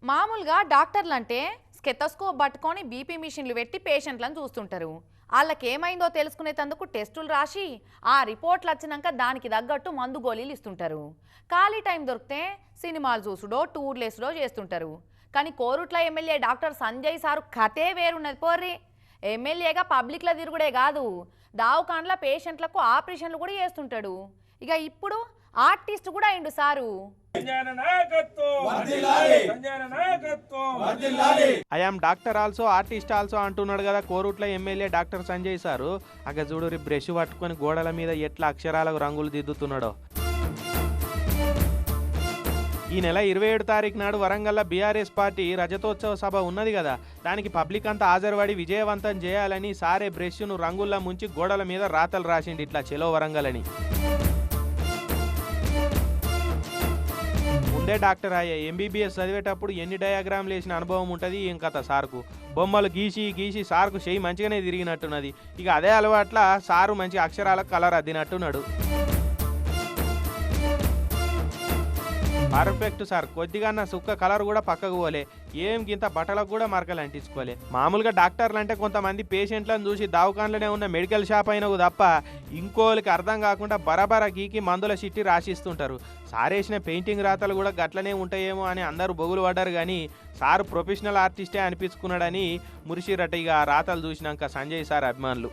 మామూలుగా డాక్టర్లు అంటే స్టెతస్కోప్ పట్టుకొని బీపీ మిషన్లు పెట్టి పేషెంట్లను చూస్తుంటారు. వాళ్ళకి ఏమైందో తెలుసుకునేందుకు టెస్టులు రాసి ఆ రిపోర్ట్లు వచ్చినాక దానికి తగ్గట్టు మందు గోళీలు ఇస్తుంటారు. ఖాళీ టైం దొరికితే సినిమాలు చూసుడో టూర్లేసుడో చేస్తుంటారు. కానీ Korutla MLA doctor Sanjay sir కథే వేరున్నది పోర్రి. ఎమ్మెల్యేగా పబ్లిక్లో తిరుగుడే కాదు, దావకాండ్ల పేషెంట్లకు ఆపరేషన్లు కూడా చేస్తుంటాడు. ఇక ఇప్పుడు ఆర్టిస్ట్ కూడా అయిండు sir. I am doctor also artist also అంటున్నాడు కదా Korutla MLA doctor Sanjay sir. అగ చూడు బ్రష్ పట్టుకొని గోడల మీద ఎట్లా అక్షరాలకు రంగులు దిద్దుతున్నాడో. ఈ నెల 27 తారీఖు నాడు వరంగల్లో బీఆర్ఎస్ పార్టీ రజతోత్సవ సభ ఉన్నది కదా, దానికి పబ్లిక్ అంతా హాజరుపడి విజయవంతం చేయాలని సారే బ్రష్ను రంగుల్లా ముంచి గోడల మీద రాతలు రాసిండి ఇట్లా చెలో వరంగల్ అని. ముందే డాక్టర్ అయ్యా ఎంబీబీఎస్ చదివేటప్పుడు ఎన్ని డయాగ్రామ్లు వేసిన అనుభవం ఉంటుంది ఏం కథ సార్కు. బొమ్మలు గీసి గీసి సార్కు చెయ్యి మంచిగానే తిరిగినట్టున్నది. ఇక అదే అలవాట్ల సారు మంచి అక్షరాలకు కలర్ అద్దినట్టున్నాడు. పర్ఫెక్ట్ సార్, కొద్దిగా నా సుక్క కలర్ కూడా పక్కకు పోలే, ఏం గింత బట్టలకు కూడా మరకలు అంటించుకోలే. మామూలుగా డాక్టర్లు అంటే కొంతమంది పేషెంట్లను చూసి దావకాన్లోనే ఉన్న మెడికల్ షాప్ అయినకు తప్ప ఇంకోళ్ళకి అర్థం కాకుండా బరాబరా గీకి మందుల చిట్టి రాసిస్తుంటారు. సారేసిన పెయింటింగ్ రాతలు కూడా గట్లనే ఉంటాయేమో అని అందరూ బొగులు పడ్డారు. కానీ సారు ప్రొఫెషనల్ ఆర్టిస్టే అనిపించుకున్నాడని మురిసిరట ఇక రాతలు చూసినాక సంజయ్ సార్ అభిమానులు.